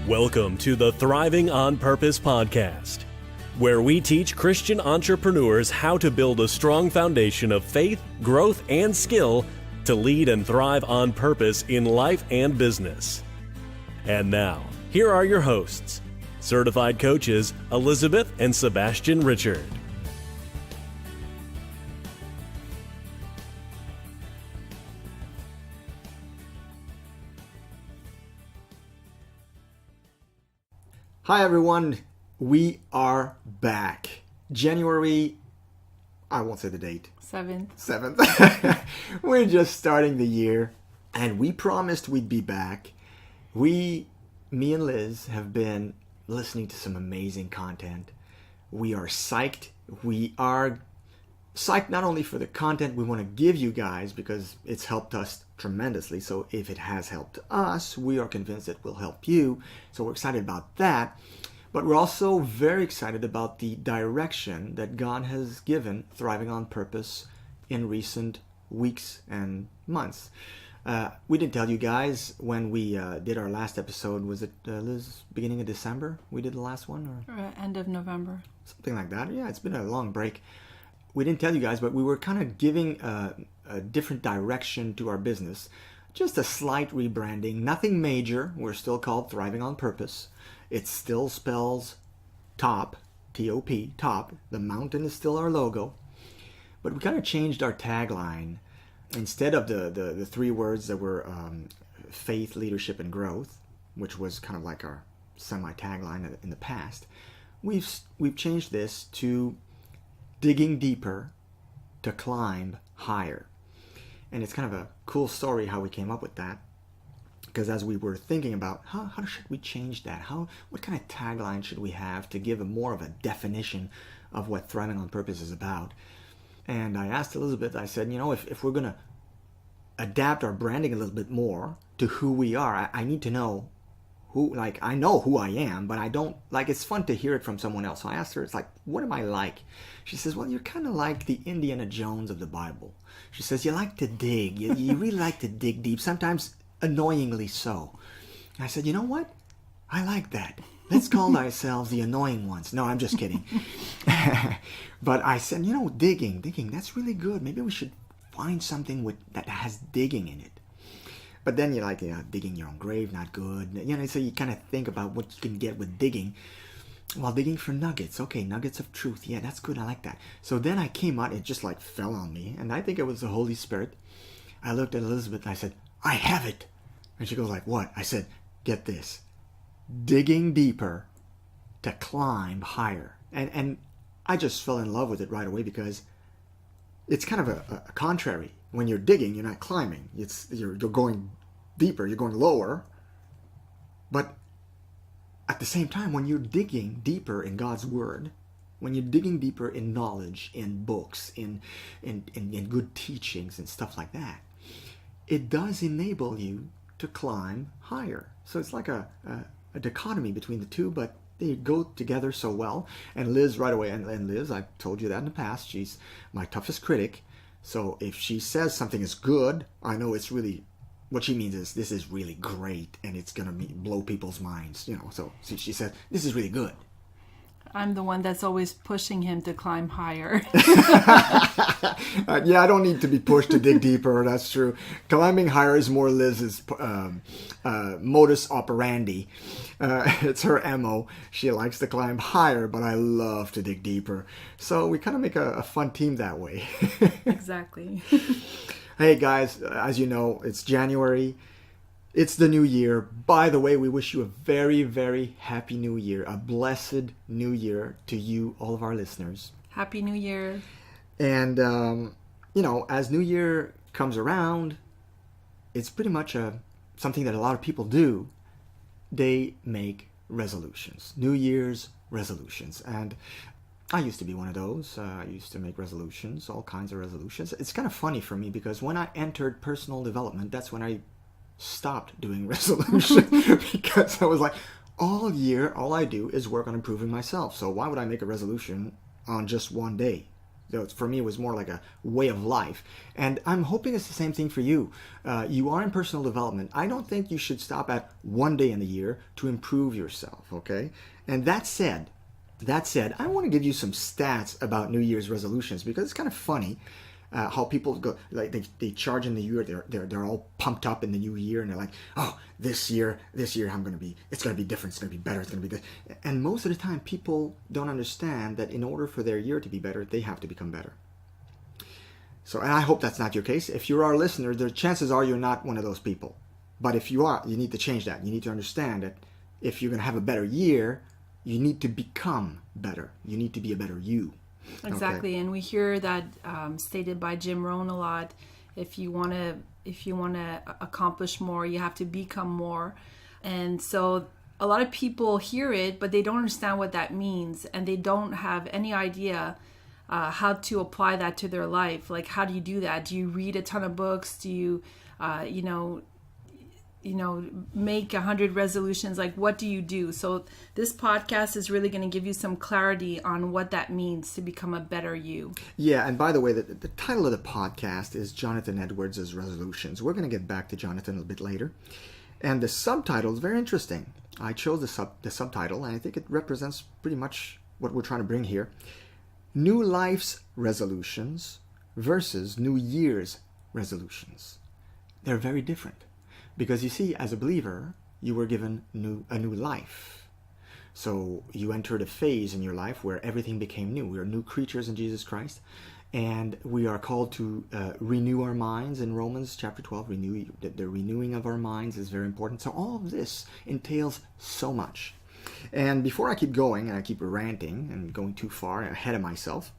Welcome to the Thriving on Purpose podcast, where we teach Christian entrepreneurs how to build a strong foundation of faith, growth, and skill to lead and thrive on purpose in life and business. And now, here are your hosts, certified coaches Elisabeth and Sebastien Richard. Hi everyone, we are back. January, I won't say the date. 7th. We're just starting the year and we promised we'd be back. Me and Liz have been listening to some amazing content. We are psyched. We are psyched not only for the content we want to give you guys because it's helped us tremendously. So if it has helped us, we are convinced it will help you. So we're excited about that. But we're also very excited about the direction that God has given Thriving on Purpose in recent weeks and months. We didn't tell you guys when we did our last episode. Was it, Liz, beginning of December we did the last one? Or end of November. Something like that. Yeah, it's been a long break. We didn't tell you guys, but we were kind of giving a different direction to our business. Just a slight rebranding. Nothing major. We're still called Thriving on Purpose. It still spells T.O.P, T.O.P, Top. The mountain is still our logo. But we kind of changed our tagline. Instead of the three words that were faith, leadership, and growth, which was kind of like our semi-tagline in the past, we've changed this to digging deeper to climb higher. And it's kind of a cool story how we came up with that. Because as we were thinking about how should we change that? What kind of tagline should we have to give more of a definition of what Thriving on Purpose is about? And I asked Elisabeth, I said, if we're going to adapt our branding a little bit more to who we are, I need to know I know who I am, but I don't, it's fun to hear it from someone else. So I asked her, what am I like? She says, well, you're kind of like the Indiana Jones of the Bible. She says, you like to dig. You really like to dig deep, sometimes annoyingly so. And I said, you know what? I like that. Let's call ourselves the annoying ones. No, I'm just kidding. But I said, digging, that's really good. Maybe we should find something that has digging in it. But then you're digging your own grave, not good. So you kind of think about what you can get with digging. Well, digging for nuggets. Okay, nuggets of truth. Yeah, that's good. I like that. So then I came out, it just fell on me. And I think it was the Holy Spirit. I looked at Elisabeth and I said, I have it. And she goes what? I said, get this. Digging deeper to climb higher. And I just fell in love with it right away because it's kind of a contrary. When you're digging, you're not climbing. You're going deeper, you're going lower. But at the same time, when you're digging deeper in God's Word, when you're digging deeper in knowledge, in books, in good teachings and stuff like that, it does enable you to climb higher. So it's like a dichotomy between the two, but they go together so well. And Liz right away, and Liz, I've told you that in the past, she's my toughest critic. So if she says something is good, I know it's really, what she means is this is really great and it's going to blow people's minds, So she said, this is really good. I'm the one that's always pushing him to climb higher. Yeah, I don't need to be pushed to dig deeper. That's true. Climbing higher is more Liz's modus operandi. It's her MO. She likes to climb higher, but I love to dig deeper. So we kind of make a fun team that way. Exactly. Hey guys, as you know, it's January. It's the new year. By the way, we wish you a very, very happy new year. A blessed new year to you, all of our listeners. Happy New Year. And, as New Year comes around, it's pretty much something that a lot of people do. They make resolutions. New Year's resolutions. And I used to be one of those. I used to make resolutions, all kinds of resolutions. It's kind of funny for me because when I entered personal development, that's when I stopped doing resolution because I was all year, all I do is work on improving myself. So why would I make a resolution on just one day? For me, it was more like a way of life. And I'm hoping it's the same thing for you. You are in personal development. I don't think you should stop at one day in the year to improve yourself, okay? And that said, I want to give you some stats about New Year's resolutions, because it's kind of funny how people go, like they charge in the year, they're all pumped up in the new year, and they're like, oh, this year it's going to be different, it's going to be better, it's going to be good. And most of the time people don't understand that in order for their year to be better, they have to become better. So, and I hope that's not your case. If you're our listener, the chances are you're not one of those people. But if you are, you need to change that. You need to understand that if you're going to have a better year, you need to become better. You need to be a better you. Exactly. Okay. And we hear that stated by Jim Rohn a lot. If you want to accomplish more, you have to become more. And so a lot of people hear it, but they don't understand what that means, and they don't have any idea how to apply that to their life. Like, how do you do that? Do you read a ton of books? Do you make 100 resolutions? Like, what do you do? So this podcast is really going to give you some clarity on what that means to become a better you. Yeah, and by the way, the title of the podcast is Jonathan Edwards' Resolutions. We're going to get back to Jonathan a little bit later. And the subtitle is very interesting. I chose the subtitle, and I think it represents pretty much what we're trying to bring here. New Life's Resolutions versus New Year's Resolutions. They're very different. Because you see, as a believer, you were given a new life. So you entered a phase in your life where everything became new. We are new creatures in Jesus Christ. And we are called to renew our minds in Romans chapter 12. The renewing of our minds is very important. So all of this entails so much. And before I keep going, and I keep ranting and going too far ahead of myself,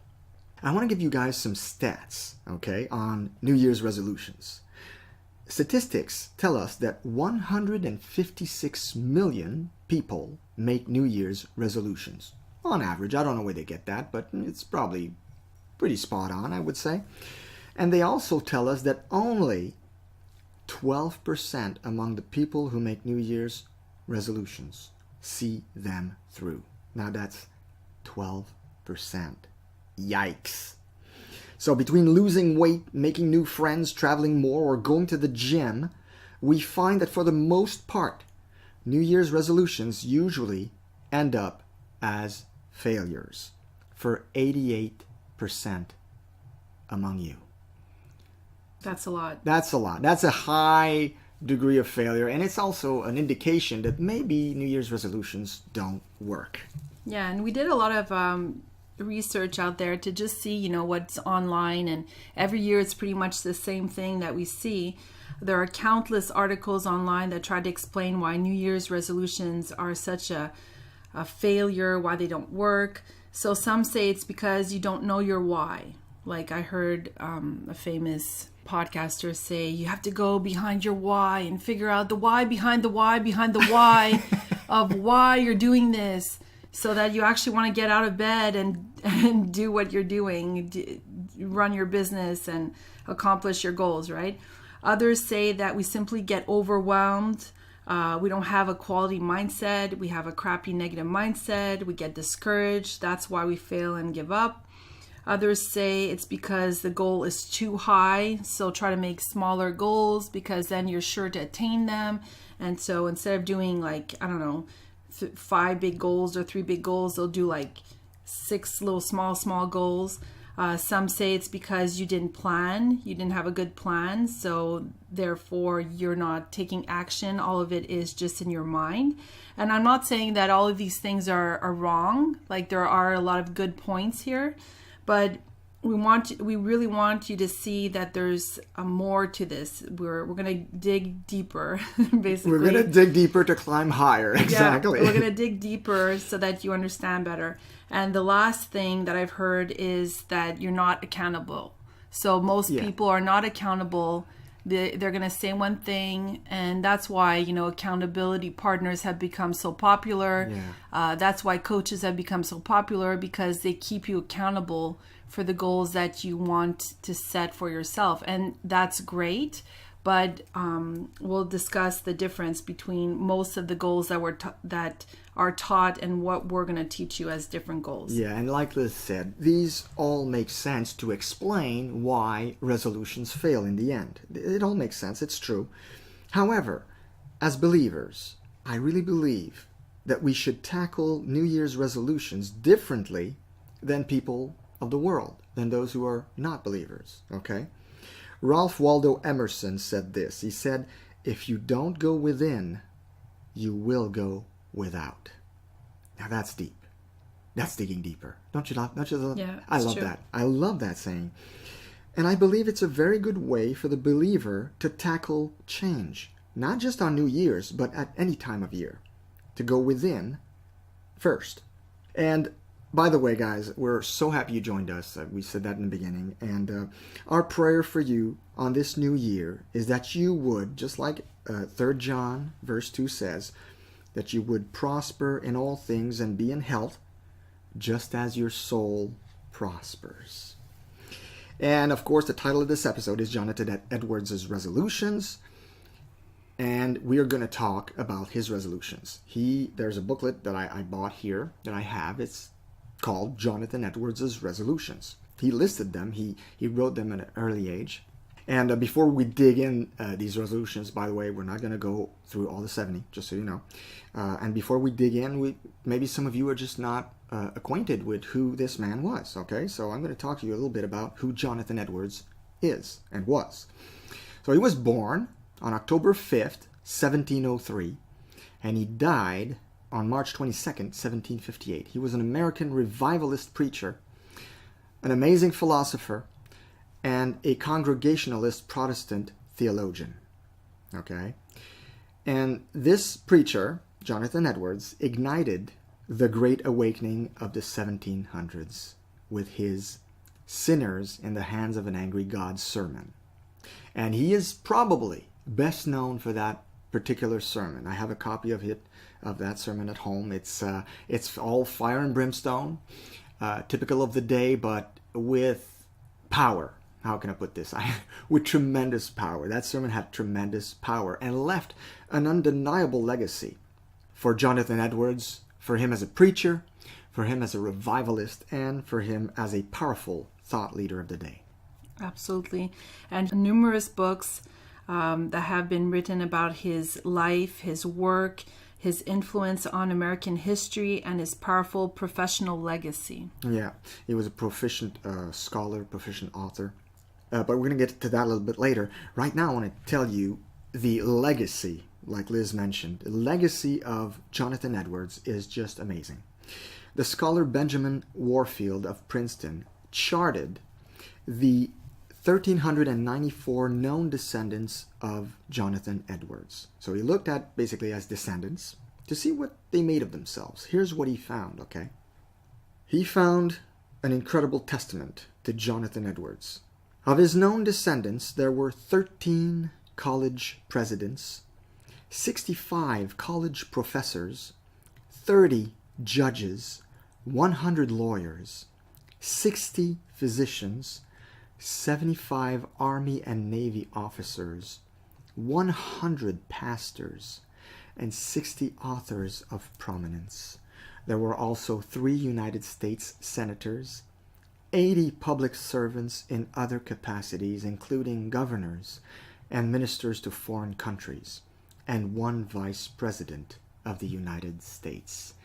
I want to give you guys some stats, okay, on New Year's resolutions. Statistics tell us that 156 million people make New Year's resolutions. On average, I don't know where they get that, but it's probably pretty spot on, I would say. And they also tell us that only 12% among the people who make New Year's resolutions see them through. Now that's 12%. Yikes. So between losing weight, making new friends, traveling more, or going to the gym, we find that for the most part, New Year's resolutions usually end up as failures for 88% among you. That's a lot. That's a lot. That's a high degree of failure, and it's also an indication that maybe New Year's resolutions don't work. Yeah, and we did a lot of research out there to just see, what's online, and every year it's pretty much the same thing that we see. There are countless articles online that try to explain why New Year's resolutions are such a failure, why they don't work. So some say it's because you don't know your why. Like I heard a famous podcaster say, you have to go behind your why and figure out the why behind the why behind the why of why you're doing this, so that you actually want to get out of bed and do what you're doing, run your business and accomplish your goals, right? Others say that we simply get overwhelmed. We don't have a quality mindset. We have a crappy negative mindset. We get discouraged. That's why we fail and give up. Others say it's because the goal is too high, so try to make smaller goals because then you're sure to attain them. And so instead of doing 5 big goals or 3 big goals, they'll do 6 little small goals. Some say it's because you didn't plan, you didn't have a good plan, so therefore you're not taking action. All of it is just in your mind. And I'm not saying that all of these things are wrong. There are a lot of good points here. But we really want you to see that there's more to this. We're going to dig deeper, basically. We're going to dig deeper to climb higher. Exactly. Yeah, we're going to dig deeper so that you understand better. And the last thing that I've heard is that you're not accountable. So most people are not accountable. They're going to say one thing, and that's why, accountability partners have become so popular. Yeah. That's why coaches have become so popular, because they keep you accountable for the goals that you want to set for yourself. And that's great. but we'll discuss the difference between most of the goals that are taught and what we're going to teach you as different goals. Yeah, and like Liz said, these all make sense to explain why resolutions fail in the end. It all makes sense, it's true. However, as believers, I really believe that we should tackle New Year's resolutions differently than people of the world, than those who are not believers, okay? Ralph Waldo Emerson said this. He said, "If you don't go within, you will go without." Now that's deep. That's digging deeper. Don't you love? Yeah, I love true. that. I love that saying. And I believe it's a very good way for the believer to tackle change, not just on New Year's, but at any time of year, to go within first. And by the way, guys, we're so happy you joined us. We said that in the beginning. And our prayer for you on this new year is that you would, just like 3 John verse 2 says, that you would prosper in all things and be in health, just as your soul prospers. And of course, the title of this episode is Jonathan Edwards' Resolutions. And we are going to talk about his resolutions. There's a booklet that I bought here that I have. It's called Jonathan Edwards' Resolutions. He listed them. He wrote them at an early age. And before we dig in these resolutions, by the way, we're not going to go through all the 70, just so you know. And before we dig in, maybe some of you are just not acquainted with who this man was, okay? So I'm going to talk to you a little bit about who Jonathan Edwards is and was. So he was born on October 5th, 1703, and he died on March 22nd, 1758. He was an American revivalist preacher, an amazing philosopher, and a Congregationalist Protestant theologian. Okay? And this preacher, Jonathan Edwards, ignited the Great Awakening of the 1700s with his Sinners in the Hands of an Angry God sermon. And he is probably best known for that particular sermon. I have a copy of that sermon at home. It's all fire and brimstone, typical of the day, but with power. How can I put this? With tremendous power. That sermon had tremendous power and left an undeniable legacy for Jonathan Edwards, for him as a preacher, for him as a revivalist, and for him as a powerful thought leader of the day. Absolutely. And numerous books that have been written about his life, his work, his influence on American history, and his powerful professional legacy. Yeah, he was a proficient scholar, proficient author. But we're going to get to that a little bit later. Right now, I want to tell you the legacy, like Liz mentioned. The legacy of Jonathan Edwards is just amazing. The scholar Benjamin Warfield of Princeton charted the 1,394 known descendants of Jonathan Edwards. So he looked at basically as descendants to see what they made of themselves. Here's what he found, okay? He found an incredible testament to Jonathan Edwards. Of his known descendants, there were 13 college presidents, 65 college professors, 30 judges, 100 lawyers, 60 physicians, 75 Army and Navy officers, 100 pastors, and 60 authors of prominence. There were also 3 United States senators, 80 public servants in other capacities, including governors and ministers to foreign countries, and 1 vice president of the United States.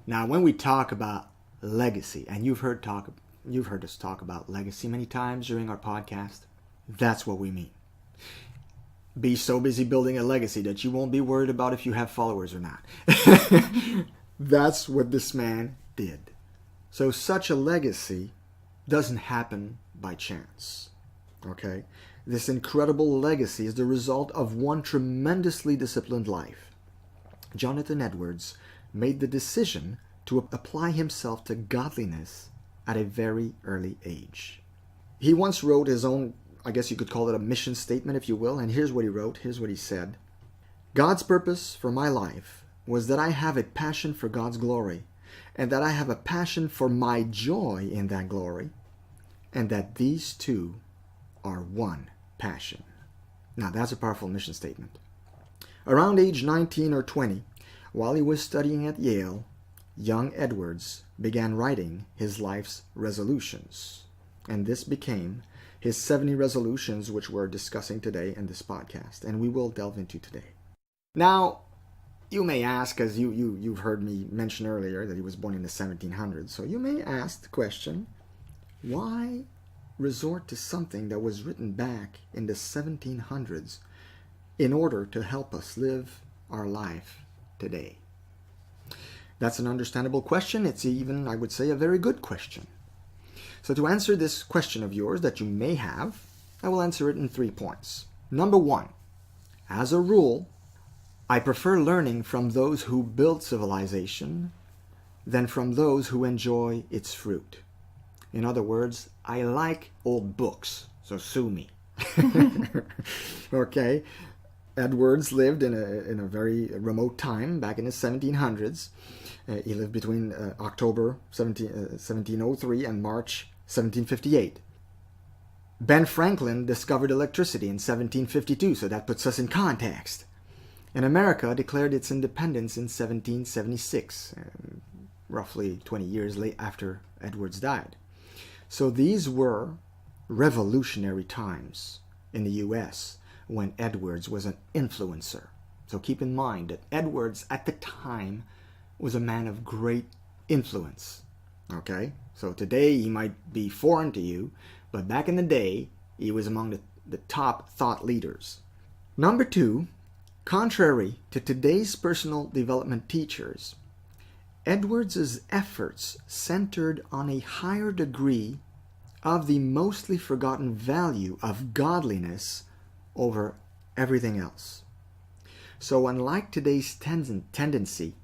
Now, when we talk about legacy, and you've heard us talk about legacy many times during our podcast, that's what we mean. Be so busy building a legacy that you won't be worried about if you have followers or not. That's what this man did. So such a legacy doesn't happen by chance. Okay? This incredible legacy is the result of one tremendously disciplined life. Jonathan Edwards made the decision to apply himself to godliness at a very early age. He once wrote his own, I guess you could call it a mission statement, if you will, and here's what he wrote, here's what he said. God's purpose for my life was that I have a passion for God's glory, and that I have a passion for my joy in that glory, and that these two are one passion. Now, that's a powerful mission statement. Around age 19 or 20, while he was studying at Yale, young Edwards began writing his life's resolutions. And this became his 70 resolutions, which we're discussing today in this podcast, and we will delve into today. Now, you may ask, as you've heard me mention earlier that he was born in the 1700s, so you may ask the question, why resort to something that was written back in the 1700s in order to help us live our life today? That's an understandable question. It's even, I would say, a very good question. So to answer this question of yours that you may have, I will answer it in 3 points. Number 1, as a rule, I prefer learning from those who build civilization than from those who enjoy its fruit. In other words, I like old books, so sue me. Okay? Edwards lived in a very remote time, back in the 1700s. He lived between October 1703 and March 1758. Ben Franklin discovered electricity in 1752, so that puts us in context. And America declared its independence in 1776, roughly 20 years late after Edwards died. So these were revolutionary times in the U.S. when Edwards was an influencer. So keep in mind that Edwards at the time was a man of great influence. Okay? So today he might be foreign to you, but back in the day he was among the top thought leaders. Number 2, contrary to today's personal development teachers, Edwards' efforts centered on a higher degree of the mostly forgotten value of godliness over everything else. So unlike today's tendency,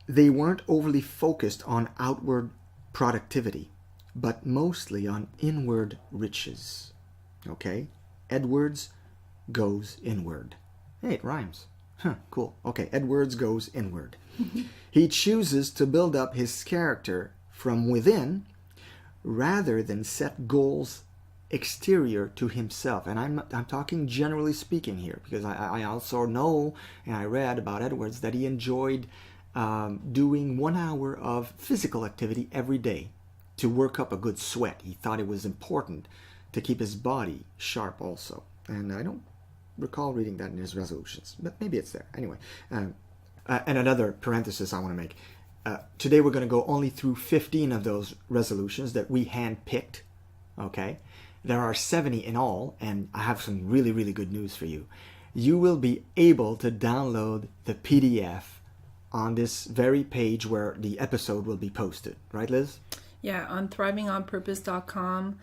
they weren't overly focused on outward productivity, but mostly on inward riches. Okay? Edwards goes inward. Hey, it rhymes. Huh, cool. Okay, Edwards goes inward. He chooses to build up his character from within rather than set goals exterior to himself. And I'm talking generally speaking here, because I also know and I read about Edwards that he enjoyed doing 1 hour of physical activity every day to work up a good sweat. He thought it was important to keep his body sharp also. And I don't recall reading that in his resolutions, but maybe it's there. Anyway, and another parenthesis I want to make. Today we're going to go only through 15 of those resolutions that we hand-picked, okay? There are 70 in all, and I have some really, really good news for you. You will be able to download the PDF on this very page where the episode will be posted. Right, Liz? Yeah, on thrivingonpurpose.com,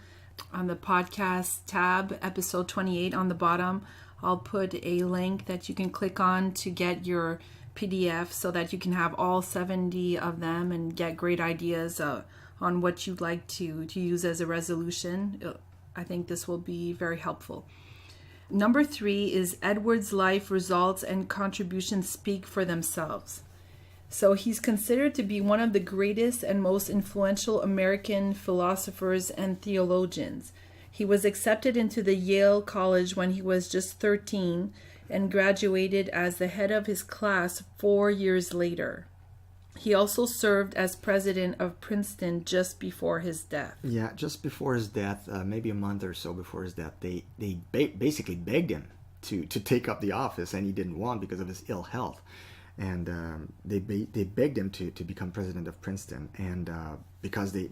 on the podcast tab, episode 28 on the bottom, I'll put a link that you can click on to get your PDF so that you can have all 70 of them and get great ideas on what you'd like to use as a resolution. I think this will be very helpful. Number 3 is Edwards' life results and contributions speak for themselves. So he's considered to be one of the greatest and most influential American philosophers and theologians. He was accepted into the Yale College when he was just 13 and graduated as the head of his class 4 years later. He also served as president of Princeton just before his death. Yeah, just before his death, maybe a month or so before his death, they basically begged him to take up the office, and he didn't want because of his ill health. And they begged him to become president of Princeton, and because they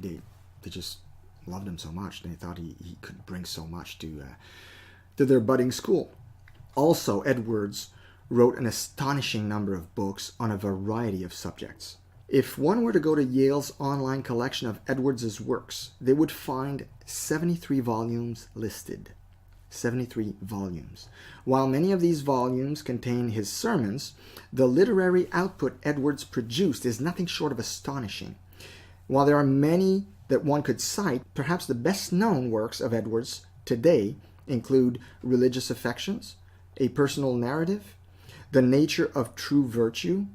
just loved him so much, they thought he could bring so much to their budding school. Also, Edwards wrote an astonishing number of books on a variety of subjects. If one were to go to Yale's online collection of Edwards' works, they would find 73 volumes listed. 73 volumes. While many of these volumes contain his sermons, the literary output Edwards produced is nothing short of astonishing. While there are many that one could cite, perhaps the best known works of Edwards today include Religious Affections, A Personal Narrative, The Nature of True Virtue,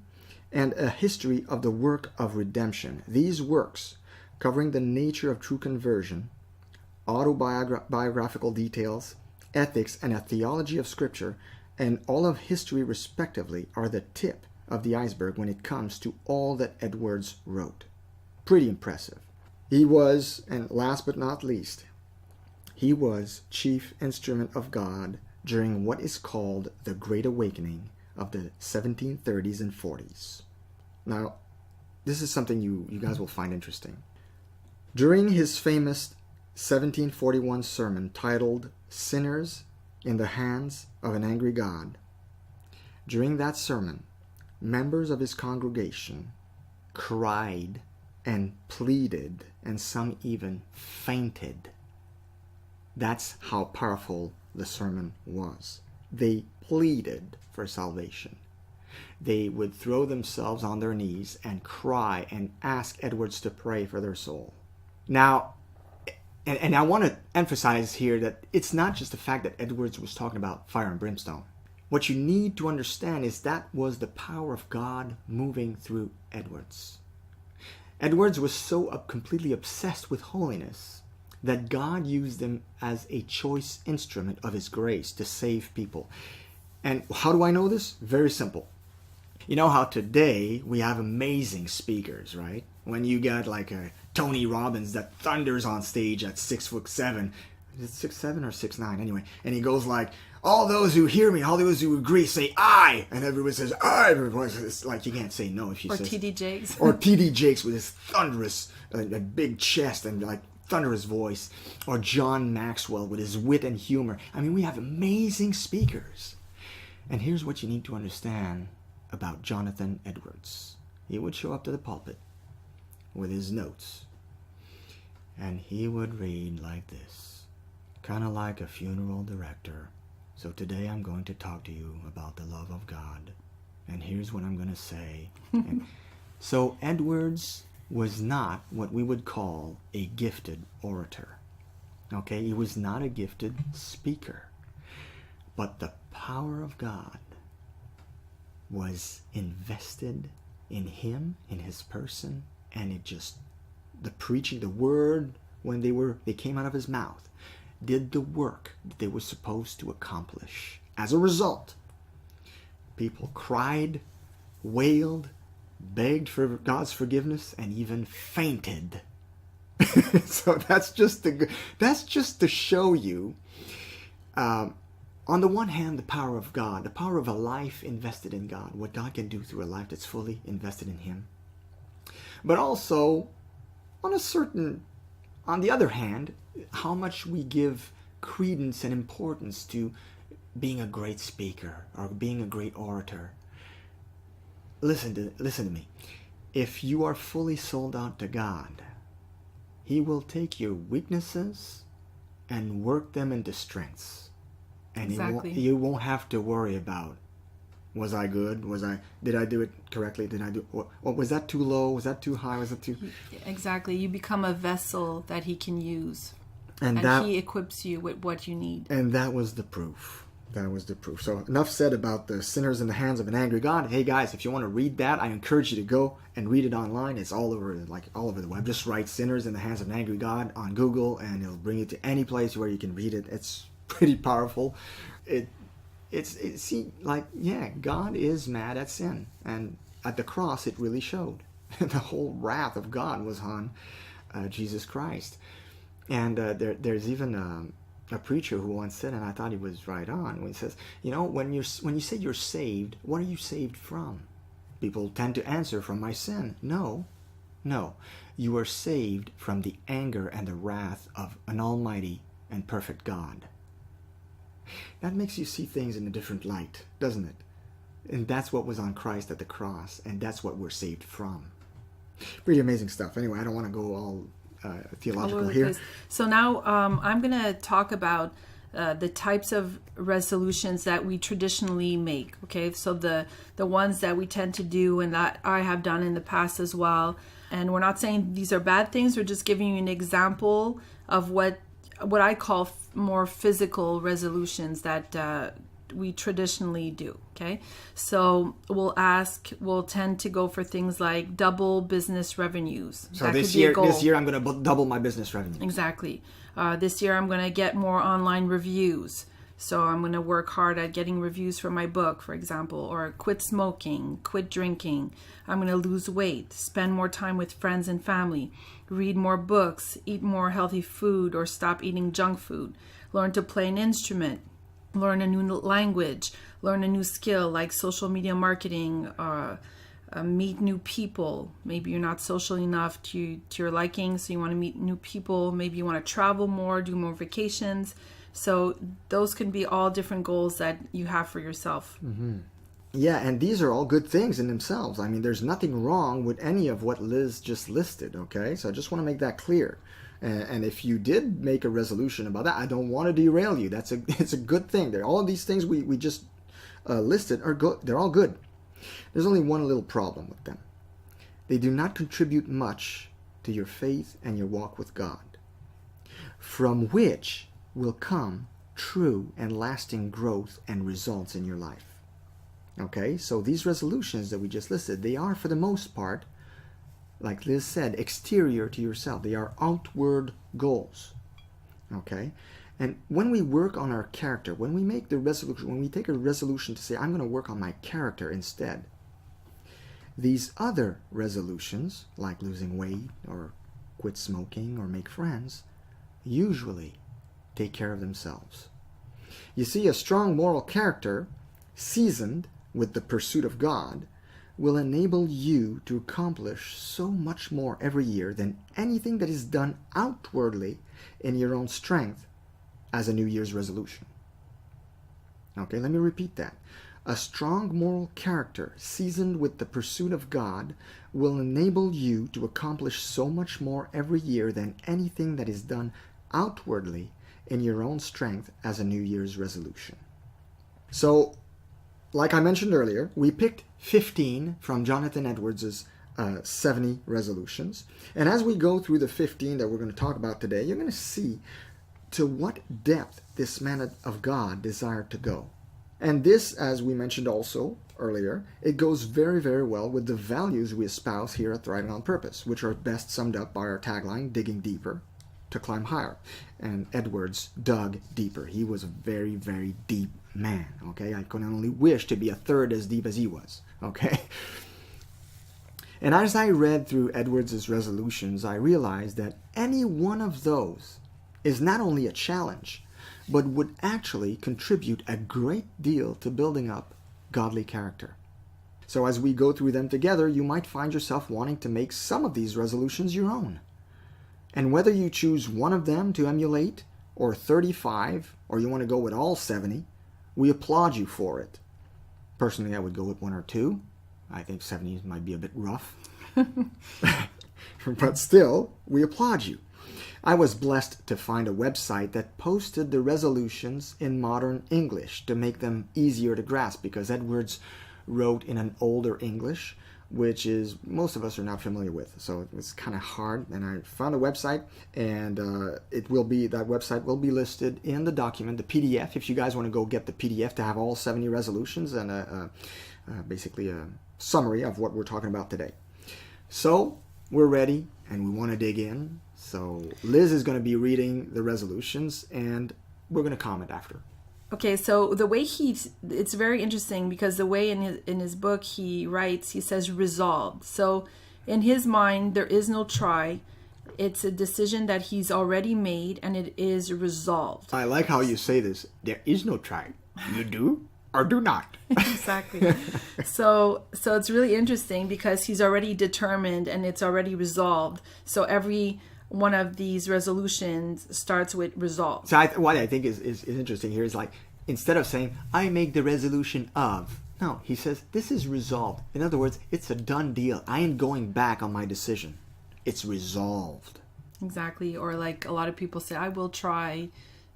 and A History of the Work of Redemption. These works, covering the nature of true conversion, autobiographical details, ethics, and a theology of Scripture, and all of history respectively, are the tip of the iceberg when it comes to all that Edwards wrote. Pretty impressive. He was, and last but not least, he was chief instrument of God during what is called the Great Awakening of the 1730s and 40s. Now, this is something you guys will find interesting. During his famous 1741 sermon titled Sinners in the Hands of an Angry God, during that sermon, members of his congregation cried and pleaded, and some even fainted. That's how powerful the sermon was. They pleaded for salvation. They would throw themselves on their knees and cry and ask Edwards to pray for their soul. Now, and I want to emphasize here that it's not just the fact that Edwards was talking about fire and brimstone. What you need to understand is that was the power of God moving through Edwards. Edwards was so completely obsessed with holiness that God used him as a choice instrument of his grace to save people. And how do I know this? Very simple. You know how today we have amazing speakers, right? When you got like a Tony Robbins that thunders on stage at 6'7", is it 6'7" or 6'9"? Anyway, and he goes like, all those who hear me, all those who agree, say I, and everyone says I. Everyone says, like, you can't say no if you say. Or T.D. Jakes. Or T.D. Jakes with his thunderous, big chest and like thunderous voice. Or John Maxwell with his wit and humor. I mean, we have amazing speakers. And here's what you need to understand about Jonathan Edwards. He would show up to the pulpit with his notes, and he would read like this, kind of like a funeral director. So today I'm going to talk to you about the love of God, and here's what I'm going to say. So Edwards was not what we would call a gifted orator. Okay, he was not a gifted speaker, but the power of God was invested in him, in his person, and it just, the preaching, the word, when they came out of his mouth, did the work that they were supposed to accomplish. As a result, people cried, wailed, begged for God's forgiveness, and even fainted. So that's just to show you, on the one hand, the power of God, the power of a life invested in God, what God can do through a life that's fully invested in Him. But also, on the other hand, how much we give credence and importance to being a great speaker or being a great orator. Listen to me. If you are fully sold out to God, He will take your weaknesses and work them into strengths. And exactly. you won't have to worry about, was I good? Did I do it correctly? Was that too low? Was that too high? Was it too... Exactly. You become a vessel that He can use. And He equips you with what you need. And that was the proof. So enough said about the sinners in the hands of an angry God. Hey guys, if you want to read that, I encourage you to go and read it online. It's all over the web. Just write "sinners in the hands of an angry God" on Google, and it'll bring you to any place where you can read it. It's pretty powerful. God is mad at sin, and at the cross it really showed. The whole wrath of God was on Jesus Christ. And there's even a preacher who once said, and I thought he was right on, when he says, when you say you're saved, what are you saved from? People tend to answer, from my sin. No, you are saved from the anger and the wrath of an almighty and perfect God. That makes you see things in a different light, doesn't it? And that's what was on Christ at the cross, and that's what we're saved from. Pretty amazing stuff. Anyway, I don't want to go all theological here. So now I'm going to talk about the types of resolutions that we traditionally make. Okay, so the ones that we tend to do and that I have done in the past as well. And we're not saying these are bad things. We're just giving you an example of what I call more physical resolutions that we traditionally do. Okay, so we'll tend to go for things like double business revenues. So this year I'm going to double my business revenue. Exactly. This year I'm going to get more online reviews. So I'm going to work hard at getting reviews for my book, for example, or quit smoking, quit drinking. I'm going to lose weight, spend more time with friends and family, read more books, eat more healthy food, or stop eating junk food, learn to play an instrument, learn a new language, learn a new skill like social media marketing, meet new people. Maybe you're not social enough to your liking, so you want to meet new people. Maybe you want to travel more, do more vacations. So those can be all different goals that you have for yourself. Mm-hmm. Yeah, and these are all good things in themselves. I mean, there's nothing wrong with any of what Liz just listed, okay? So I just want to make that clear. And if you did make a resolution about that, I don't want to derail you. It's a good thing. All of these things we just listed are good. They're all good. There's only one little problem with them. They do not contribute much to your faith and your walk with God, from which will come true and lasting growth and results in your life. Okay, so these resolutions that we just listed, they are for the most part, like Liz said, exterior to yourself. They are outward goals. Okay, and when we work on our character, when we make the resolution, when we take a resolution to say, I'm going to work on my character instead, these other resolutions, like losing weight or quit smoking or make friends, usually take care of themselves. You see, a strong moral character, seasoned with the pursuit of God, will enable you to accomplish so much more every year than anything that is done outwardly in your own strength as a New Year's resolution. Okay, let me repeat that. A strong moral character, seasoned with the pursuit of God, will enable you to accomplish so much more every year than anything that is done outwardly in your own strength as a New Year's resolution. So, like I mentioned earlier, we picked 15 from Jonathan Edwards' 70 resolutions. And as we go through the 15 that we're going to talk about today, you're going to see to what depth this man of God desired to go. And this, as we mentioned also earlier, it goes very, very well with the values we espouse here at Thriving on Purpose, which are best summed up by our tagline, digging deeper to climb higher. And Edwards dug deeper. He was a very, very deep man, okay? I could only wish to be a third as deep as he was, okay? And as I read through Edwards' resolutions, I realized that any one of those is not only a challenge, but would actually contribute a great deal to building up godly character. So as we go through them together, you might find yourself wanting to make some of these resolutions your own. And whether you choose one of them to emulate, or 35, or you want to go with all 70, we applaud you for it. Personally, I would go with one or two. I think 70 might be a bit rough. But still, we applaud you. I was blessed to find a website that posted the resolutions in modern English to make them easier to grasp, because Edwards wrote in an older English, which is most of us are not familiar with. So it was kind of hard, and I found a website, and that website will be listed in the document, the PDF, if you guys want to go get the PDF to have all 70 resolutions and basically a summary of what we're talking about today. So we're ready, and we want to dig in. So Liz is going to be reading the resolutions, and we're going to comment after. Okay, so the way it's very interesting, because the way in his book he writes, he says resolved. So in his mind, there is no try. It's a decision that he's already made, and it is resolved. I like how you say this. There is no try. You do or do not. Exactly. So it's really interesting because he's already determined and it's already resolved. So every one of these resolutions starts with resolve. So what I think is interesting here is, like, instead of saying, I make the resolution of, no, he says, this is resolved. In other words, it's a done deal. I ain't going back on my decision. It's resolved. Exactly. Or like a lot of people say, I will try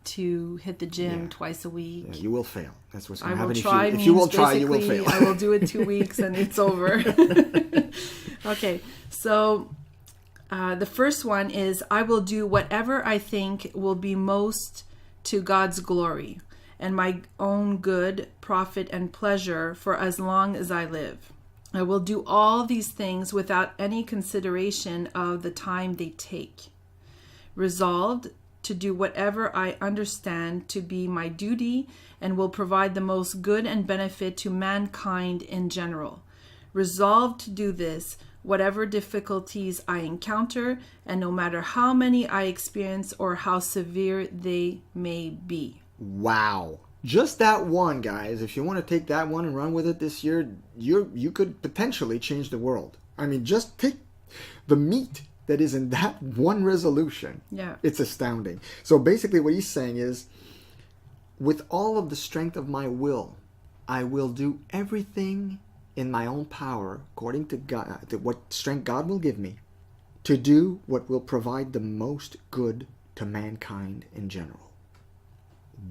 to hit the gym twice a week. Yeah, you will fail. That's what's going to happen. If you will try, you will fail. I will do it 2 weeks and it's over. Okay, so the first one is, I will do whatever I think will be most to God's glory and my own good, profit, and pleasure for as long as I live. I will do all these things without any consideration of the time they take. Resolved to do whatever I understand to be my duty and will provide the most good and benefit to mankind in general. Resolved to do this, whatever difficulties I encounter, and no matter how many I experience or how severe they may be. Wow. Just that one, guys. If you want to take that one and run with it this year, you could potentially change the world. I mean, just take the meat that is in that one resolution. Yeah. It's astounding. So basically what he's saying is, with all of the strength of my will, I will do everything in my own power, according to God, to what strength God will give me, to do what will provide the most good to mankind in general.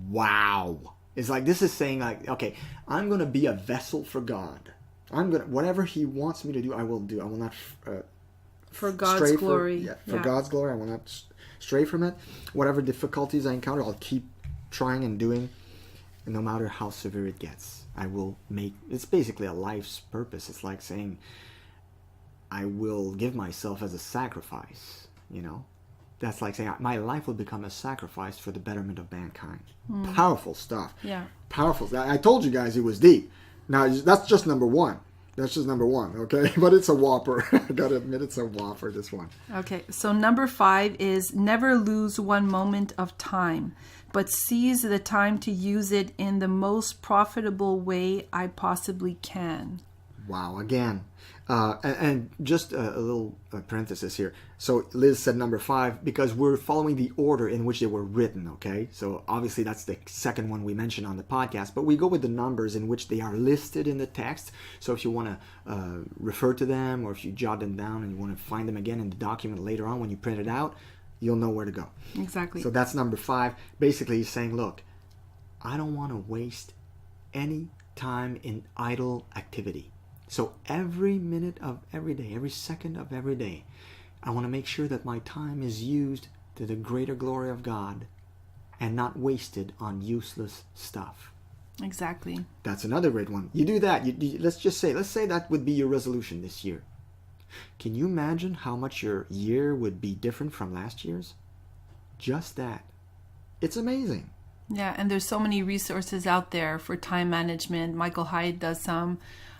Wow. It's like, this is saying like, okay, I'm going to be a vessel for God. Whatever he wants me to do, I will do. I will not for God's glory. For God's glory. I will not stray from it. Whatever difficulties I encounter, I'll keep trying and doing. And no matter how severe it gets, I will make, it's basically a life's purpose. It's like saying, I will give myself as a sacrifice, you know. That's like saying, my life will become a sacrifice for the betterment of mankind. Powerful stuff. Yeah. Powerful. I told you guys it was deep. Now, that's just number one. That's just number one, okay? But it's a whopper. I gotta admit, it's a whopper, this one. Okay, so number 5 is never lose one moment of time, but seize the time to use it in the most profitable way I possibly can. Wow, again. And just a little parenthesis here. So Liz said number 5 because we're following the order in which they were written, okay? So obviously that's the second one we mentioned on the podcast, but we go with the numbers in which they are listed in the text. So if you want to refer to them, or if you jot them down and you want to find them again in the document later on when you print it out, you'll know where to go. Exactly. So that's number 5. Basically he's saying, look, I don't want to waste any time in idle activity. So every minute of every day, every second of every day, I want to make sure that my time is used to the greater glory of God and not wasted on useless stuff. Exactly. That's another great one. You do that. Let's say that would be your resolution this year. Can you imagine how much your year would be different from last year's? Just that. It's amazing. Yeah, and there's so many resources out there for time management. Michael Hyatt does some.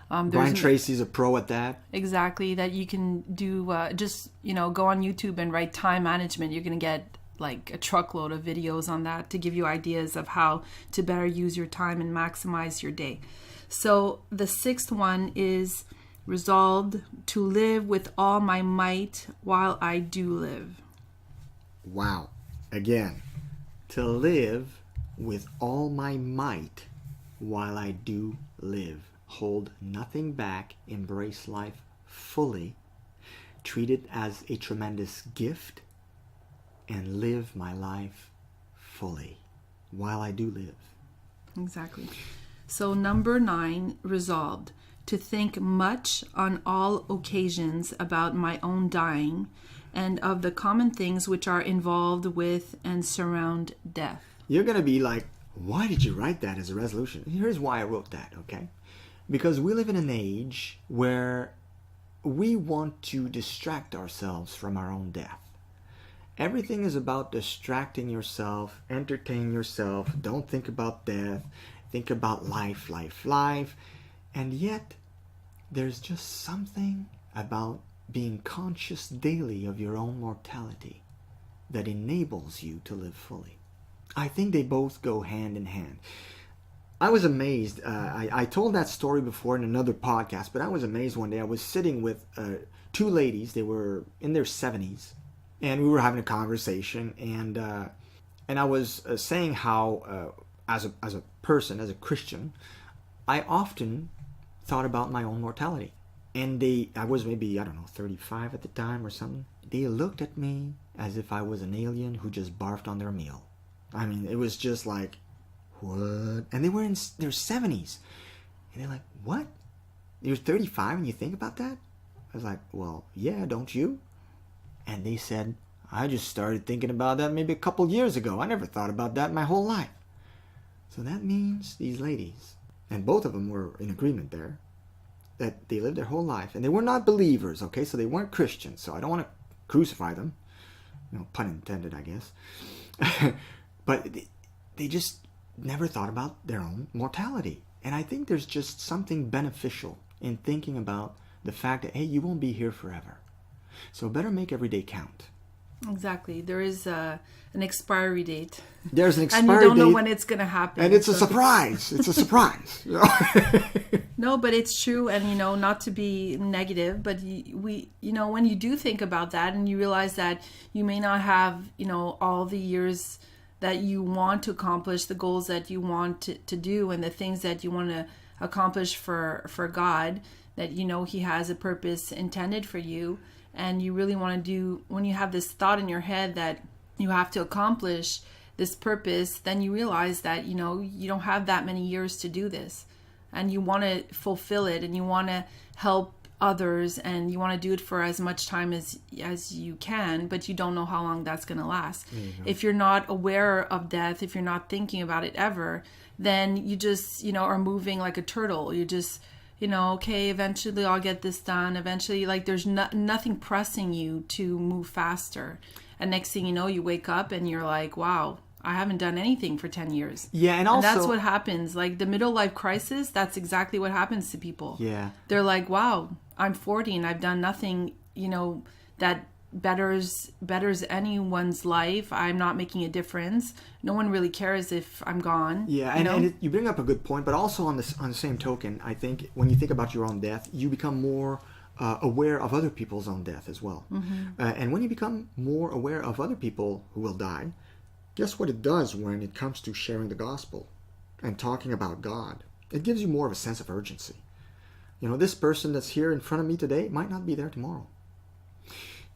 Brian Tracy's a pro at that. Exactly, that you can do, just, go on YouTube and write time management. You're going to get like a truckload of videos on that to give you ideas of how to better use your time and maximize your day. So the 6th one is resolved to live with all my might while I do live. Wow. Again, to live with all my might while I do live. Hold nothing back, embrace life fully, treat it as a tremendous gift, and live my life fully while I do live. Exactly. So number 9, resolved to think much on all occasions about my own dying and of the common things which are involved with and surround death. You're going to be like, why did you write that as a resolution? Here's why I wrote that, okay? Because we live in an age where we want to distract ourselves from our own death. Everything is about distracting yourself, entertaining yourself. Don't think about death. Think about life. And yet, there's just something about being conscious daily of your own mortality that enables you to live fully. I think they both go hand in hand. I was amazed. I told that story before in another podcast, but I was amazed one day. I was sitting with 2 ladies. They were in their 70s, and we were having a conversation. And I was saying how, as a person, as a Christian, I often thought about my own mortality. And I was maybe, 35 at the time or something. They looked at me as if I was an alien who just barfed on their meal. I mean, it was just like, what? And they were in their 70s. And they're like, what? You're 35 and you think about that? I was like, well, yeah, don't you? And they said, I just started thinking about that maybe a couple years ago. I never thought about that my whole life. So that means these ladies, and both of them were in agreement there, that they lived their whole life. And they were not believers, okay? So they weren't Christians. So I don't want to crucify them. Pun intended, I guess. But they just never thought about their own mortality. And I think there's just something beneficial in thinking about the fact that, hey, you won't be here forever. So better make every day count. Exactly. There is an expiry date. There's an expiry date. And you don't know when it's going to happen. And it's a surprise. It's a surprise. No, but it's true. And, not to be negative, but when you do think about that and you realize that you may not have, all the years that you want to accomplish, the goals that you want to do, and the things that you want to accomplish for God, that He has a purpose intended for you, and you really want to do, when you have this thought in your head that you have to accomplish this purpose, then you realize that you don't have that many years to do this, and you want to fulfill it, and you want to help others, and you want to do it for as much time as you can, but you don't know how long that's going to last. If you're not aware of death, if you're not thinking about it ever, then you just are moving like a turtle. You just okay, eventually I'll get this done. Eventually, like there's nothing pressing you to move faster, and next thing you know, you wake up and you're like, wow, I haven't done anything for 10 years. Yeah, and also... And that's what happens. Like the middle life crisis, that's exactly what happens to people. Yeah. They're like, wow, I'm 40 and I've done nothing, that betters anyone's life. I'm not making a difference. No one really cares if I'm gone. Yeah, and you bring up a good point, but also on the same token, I think when you think about your own death, you become more aware of other people's own death as well. Mm-hmm. And when you become more aware of other people who will die, guess what it does when it comes to sharing the gospel and talking about God? It gives you more of a sense of urgency. This person that's here in front of me today might not be there tomorrow.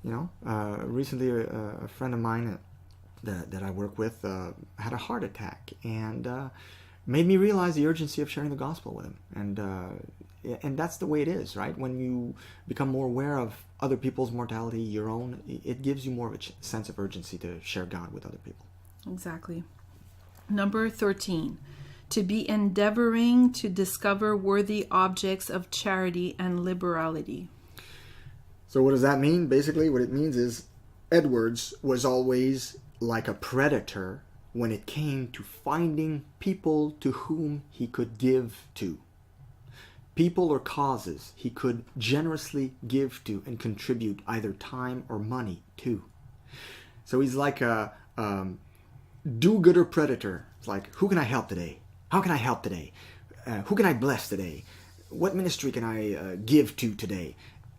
Recently a friend of mine that I work with had a heart attack, and made me realize the urgency of sharing the gospel with him. And that's the way it is, right? When you become more aware of other people's mortality, your own, it gives you more of a sense of urgency to share God with other people. Exactly. Number 13, to be endeavoring to discover worthy objects of charity and liberality. So what does that mean? Basically, what it means is Edwards was always like a predator when it came to finding people to whom he could give to. People or causes he could generously give to and contribute either time or money to. So he's like a do-gooder predator. It's like, who can I help today? How can I help today? Who can I bless today? What ministry can I give to today?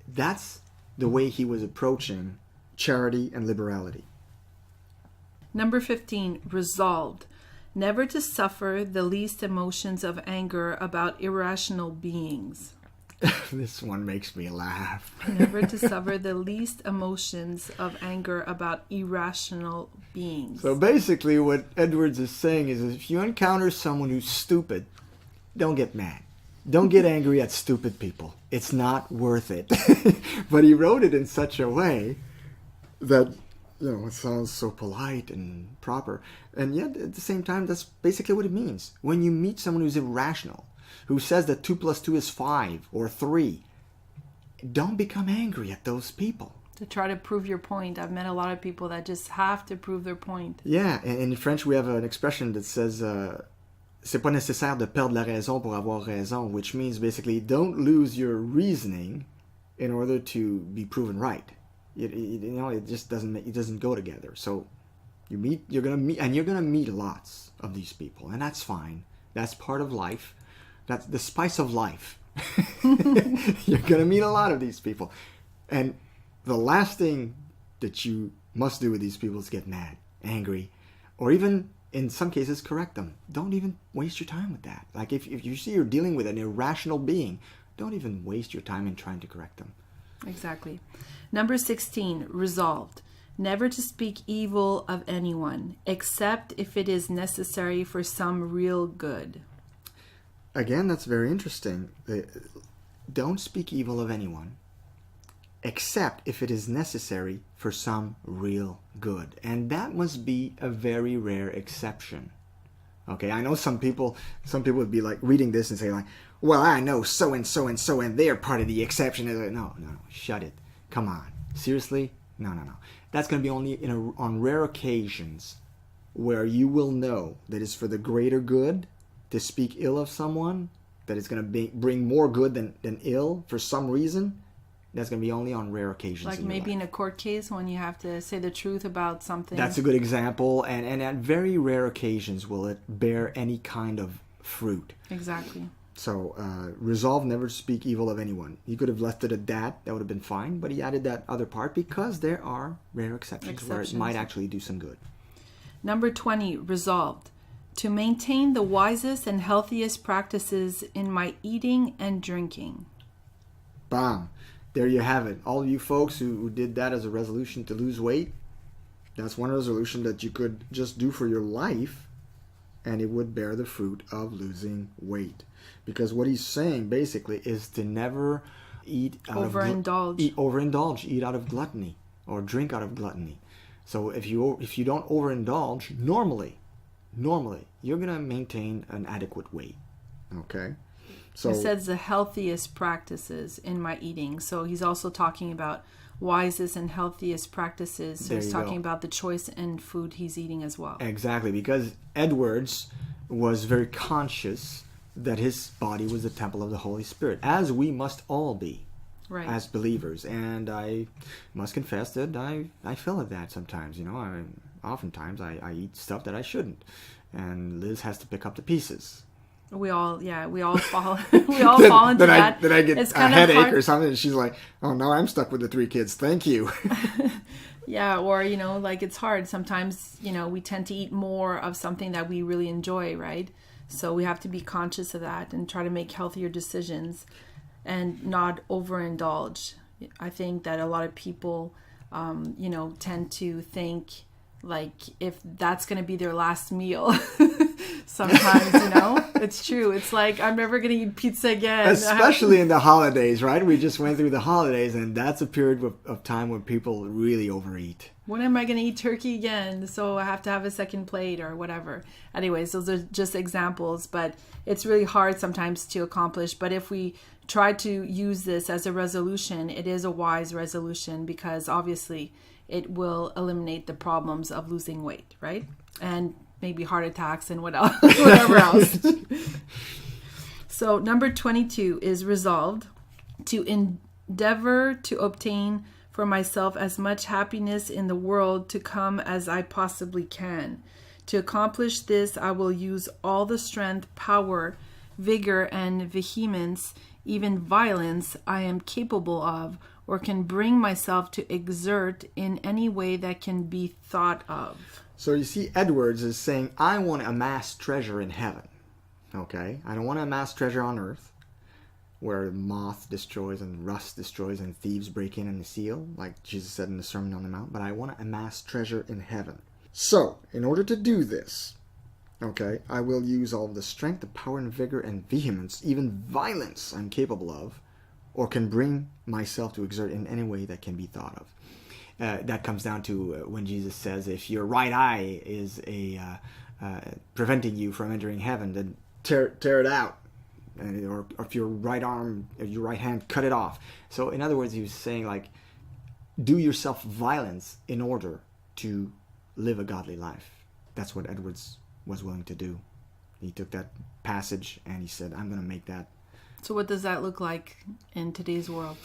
That's the way he was approaching charity and liberality. Number 15, resolved. Never to suffer the least emotions of anger about irrational beings. This one makes me laugh. Never to suffer the least emotions of anger about irrational beings. So basically what Edwards is saying is if you encounter someone who's stupid, don't get mad. Don't get angry at stupid people. It's not worth it. But he wrote it in such a way that, it sounds so polite and proper. And yet, at the same time, that's basically what it means. When you meet someone who's irrational, who says that 2 + 2 is 5 or 3, don't become angry at those people. To try to prove your point. I've met a lot of people that just have to prove their point. Yeah, and in French we have an expression that says, c'est pas nécessaire de perdre la raison pour avoir raison, which means basically don't lose your reasoning in order to be proven right. It just doesn't go together. So you're gonna meet lots of these people, and that's fine. That's part of life. That's the spice of life. You're gonna meet a lot of these people, and the last thing that you must do with these people is get mad, angry, or even in some cases correct them. Don't even waste your time with that. Like if you see you're dealing with an irrational being, don't even waste your time in trying to correct them. Exactly. Number 16, resolved. Never to speak evil of anyone, except if it is necessary for some real good. Again, that's very interesting. Don't speak evil of anyone, except if it is necessary for some real good. And that must be a very rare exception. Okay, I know some people would be like reading this and say like, well, I know so and so and so and they're part of the exception. No, shut it. Come on. Seriously? No. That's going to be only on rare occasions where you will know that it's for the greater good to speak ill of someone, that it's going to bring more good than ill for some reason, that's going to be only on rare occasions. Like maybe in a court case when you have to say the truth about something. That's a good example. And at very rare occasions will it bear any kind of fruit. Exactly. So resolve never to speak evil of anyone. He could have left it at that. That would have been fine. But he added that other part because there are rare exceptions where it might actually do some good. Number 20, resolved. To maintain the wisest and healthiest practices in my eating and drinking. Bam. There you have it. All you folks who did that as a resolution to lose weight, that's one resolution that you could just do for your life, and it would bear the fruit of losing weight. Because what he's saying basically is to never eat out overindulge. Eat out of gluttony or drink out of gluttony. So if you don't overindulge, normally you're going to maintain an adequate weight. Okay? So it says the healthiest practices in my eating. So he's also talking about wisest and healthiest practices. So he's talking about the choice in food he's eating as well. Exactly, because Edwards was very conscious that his body was the temple of the Holy Spirit, as we must all be, right, as believers. And I must confess that I feel at that sometimes. Oftentimes I eat stuff that I shouldn't, and Liz has to pick up the pieces. We all fall into that. Then I get a headache or something, and she's like, "Oh, now I'm stuck with the 3 kids. Thank you." Yeah, or it's hard sometimes. We tend to eat more of something that we really enjoy, right? So we have to be conscious of that and try to make healthier decisions and not overindulge. I think that a lot of people, tend to think like if that's going to be their last meal. Sometimes, it's true. It's like, I'm never going to eat pizza again. Especially in the holidays, right? We just went through the holidays, and that's a period of time when people really overeat. When am I going to eat turkey again? So I have to have a second plate or whatever. Anyways, those are just examples, but it's really hard sometimes to accomplish. But if we try to use this as a resolution, it is a wise resolution because obviously it will eliminate the problems of losing weight, right? And maybe heart attacks and whatever else. So number 22 is resolved to endeavor to obtain for myself as much happiness in the world to come as I possibly can. To accomplish this, I will use all the strength, power, vigor, and vehemence, even violence, I am capable of or can bring myself to exert in any way that can be thought of. So you see, Edwards is saying, I want to amass treasure in heaven. Okay? I don't want to amass treasure on earth, where moth destroys and rust destroys and thieves break in and steal, like Jesus said in the Sermon on the Mount, but I want to amass treasure in heaven. So, in order to do this, okay, I will use all the strength, the power and vigor and vehemence, even violence I'm capable of, or can bring myself to exert in any way that can be thought of. That comes down to when Jesus says, if your right eye is preventing you from entering heaven, then tear it out. Or if your right arm, or your right hand, cut it off. So in other words, he was saying, like, do yourself violence in order to live a godly life. That's what Edwards was willing to do. He took that passage and he said, I'm going to make that. So what does that look like in today's world?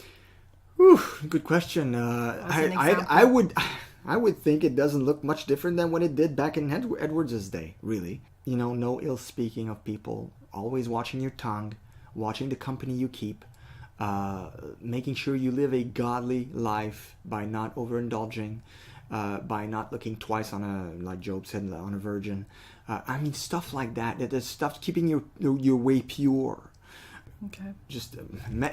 Whew, good question. I would think it doesn't look much different than what it did back in Edwards' day, really. No ill speaking of people, always watching your tongue, watching the company you keep, making sure you live a godly life by not overindulging, by not looking twice like Job said, on a virgin. Stuff like that. There's stuff keeping your way pure. Okay.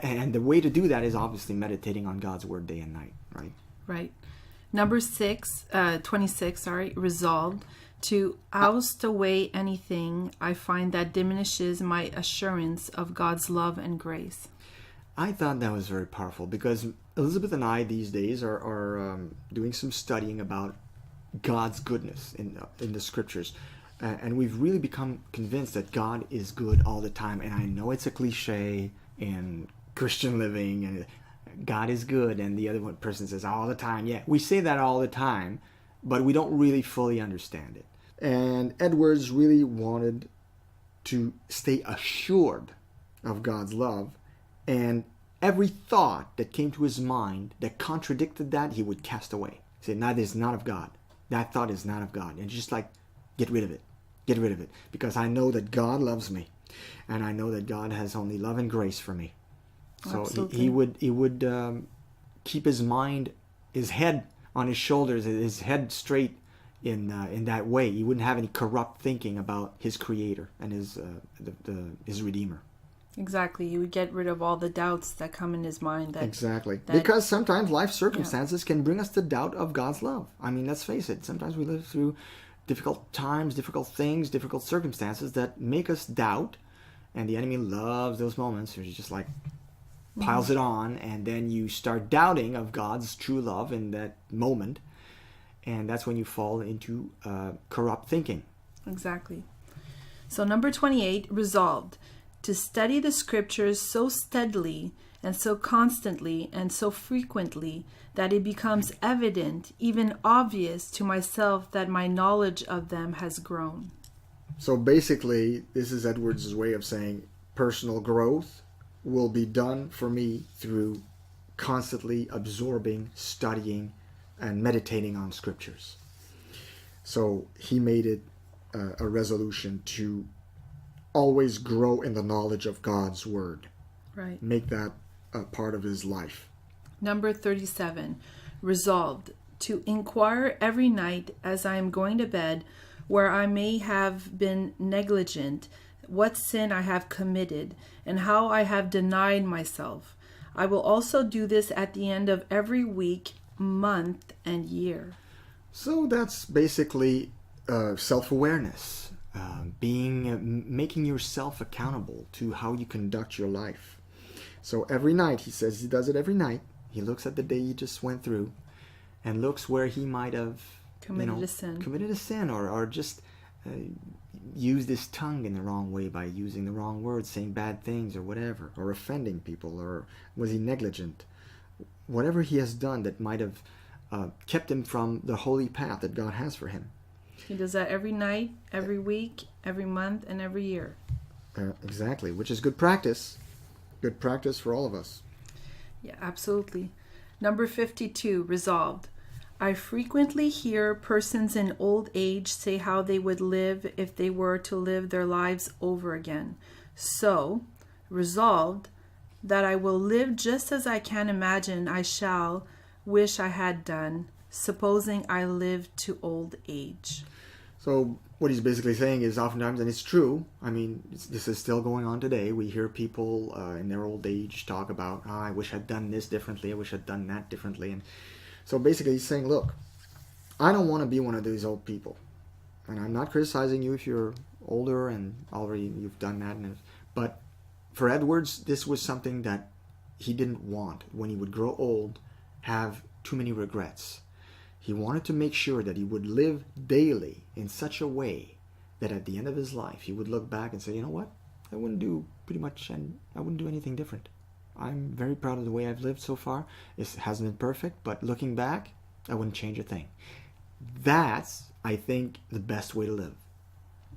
And the way to do that is obviously meditating on God's word day and night, right? Right. Number 26, resolved to oust away anything I find that diminishes my assurance of God's love and grace. I thought that was very powerful because Elisabeth and I these days are doing some studying about God's goodness in the scriptures. And we've really become convinced that God is good all the time. And I know it's a cliche in Christian living, and God is good, and the other one person says all the time. Yeah, we say that all the time, but we don't really fully understand it. And Edwards really wanted to stay assured of God's love, and every thought that came to his mind that contradicted that, he would cast away. He said, "That is not of God. That thought is not of God." And just like, get rid of it. Get rid of it. Because I know that God loves me. And I know that God has only love and grace for me. So he would keep his mind, his head on his shoulders, his head straight in that way. He wouldn't have any corrupt thinking about his Creator and his Redeemer. Exactly. He would get rid of all the doubts that come in his mind. Because sometimes life circumstances can bring us to doubt of God's love. I mean, let's face it. Sometimes we live through difficult times, difficult things, difficult circumstances that make us doubt. And the enemy loves those moments where he just like piles it on. And then you start doubting of God's true love in that moment. And that's when you fall into corrupt thinking. Exactly. So number 28, resolved to study the scriptures so steadily and so constantly and so frequently that it becomes evident, even obvious to myself, that my knowledge of them has grown. So basically, this is Edwards' way of saying personal growth will be done for me through constantly absorbing, studying, and meditating on scriptures. So he made it a resolution to always grow in the knowledge of God's word. Right. Make that a part of his life. Number 37, resolved to inquire every night as I am going to bed, where I may have been negligent, what sin I have committed, and how I have denied myself. I will also do this at the end of every week, month, and year. So that's basically self-awareness, making yourself accountable to how you conduct your life. So every night, he says he does it every night. He looks at the day he just went through and looks where he might have committed a sin or just used his tongue in the wrong way by using the wrong words, saying bad things or whatever, or offending people, or was he negligent? Whatever he has done that might have kept him from the holy path that God has for him. He does that every night, every week, every month, and every year. Exactly, which is good practice. Good practice for all of us. Yeah, absolutely. Number 52, resolved. I frequently hear persons in old age say how they would live if they were to live their lives over again. So, resolved that I will live just as I can imagine I shall wish I had done, supposing I live to old age. So what he's basically saying is oftentimes, and it's true, I mean, this is still going on today, we hear people in their old age talk about, I wish I'd done this differently, I wish I'd done that differently. And so basically he's saying, look, I don't want to be one of these old people. And I'm not criticizing you if you're older and already you've done that. But for Edwards, this was something that he didn't want, when he would grow old, have too many regrets. He wanted to make sure that he would live daily in such a way that at the end of his life, he would look back and say, you know what? I wouldn't do anything different. I'm very proud of the way I've lived so far. It hasn't been perfect, but looking back, I wouldn't change a thing. That's, I think, the best way to live.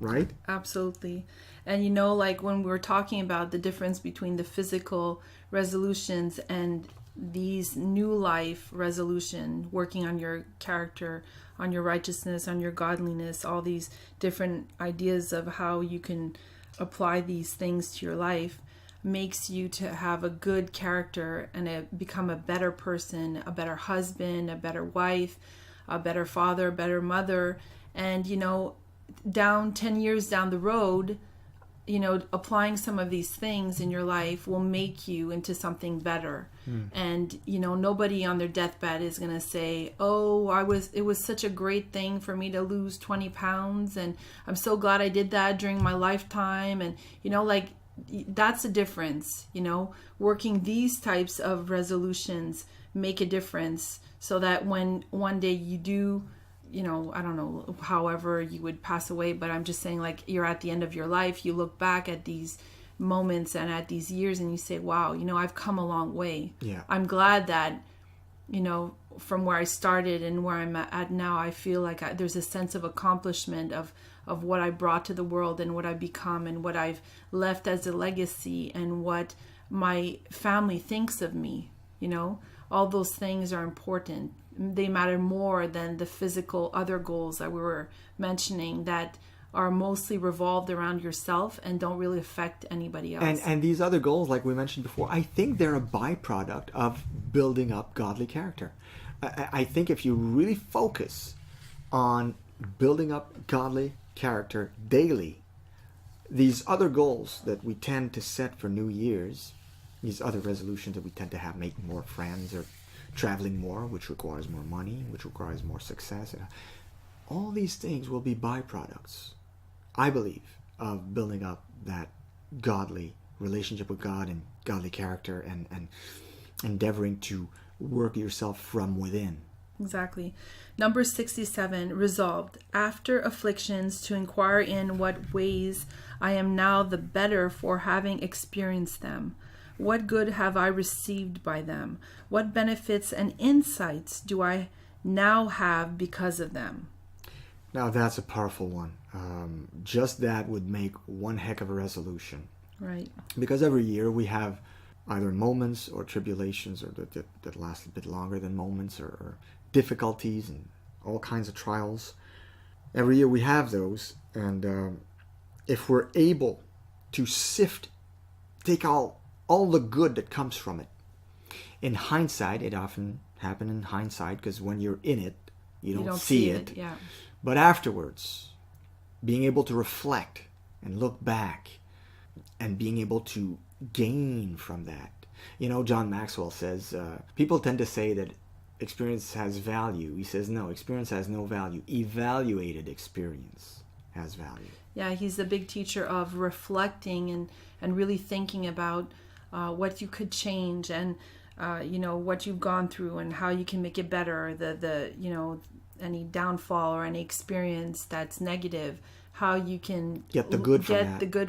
Right? Absolutely. And like when we were talking about the difference between the physical resolutions and these new life resolution, working on your character, on your righteousness, on your godliness, all these different ideas of how you can apply these things to your life, makes you to have a good character and become a better person, a better husband, a better wife, a better father, a better mother. And down 10 years down the road, applying some of these things in your life will make you into something better. And nobody on their deathbed is going to say, it was such a great thing for me to lose 20 pounds and I'm so glad I did that during my lifetime. And that's a difference. Working these types of resolutions make a difference, so that when one day you do, I don't know, however you would pass away, but I'm just saying, you're at the end of your life, you look back at these moments and at these years and you say, wow, I've come a long way. Yeah. I'm glad that, from where I started and where I'm at now, I feel like there's a sense of accomplishment of what I brought to the world and what I've become and what I've left as a legacy and what my family thinks of me. All those things are important. They matter more than the physical other goals that we were mentioning that are mostly revolved around yourself and don't really affect anybody else. And these other goals, like we mentioned before, I think they're a byproduct of building up godly character. I think if you really focus on building up godly character daily, these other goals that we tend to set for New Year's, these other resolutions that we tend to have, making more friends or traveling more, which requires more money, which requires more success, all these things will be byproducts, I believe, of building up that godly relationship with God and godly character and endeavoring to work yourself from within. Exactly. Number 67, resolved, after afflictions, to inquire in what ways I am now the better for having experienced them. What good have I received by them? What benefits and insights do I now have because of them? Now that's a powerful one. Just that would make one heck of a resolution. Right. Because every year we have either moments or tribulations or that last a bit longer than moments or difficulties and all kinds of trials. Every year we have those. And if we're able to take all the good that comes from it. In hindsight, it often happens in hindsight because when you're in it, you don't see it. Yeah. But afterwards, being able to reflect and look back and being able to gain from that. John Maxwell says, people tend to say that experience has value. He says, no, experience has no value. Evaluated experience has value. Yeah, he's a big teacher of reflecting and really thinking about what you could change and what you've gone through and how you can make it better. The any downfall or any experience that's negative, how you can get the good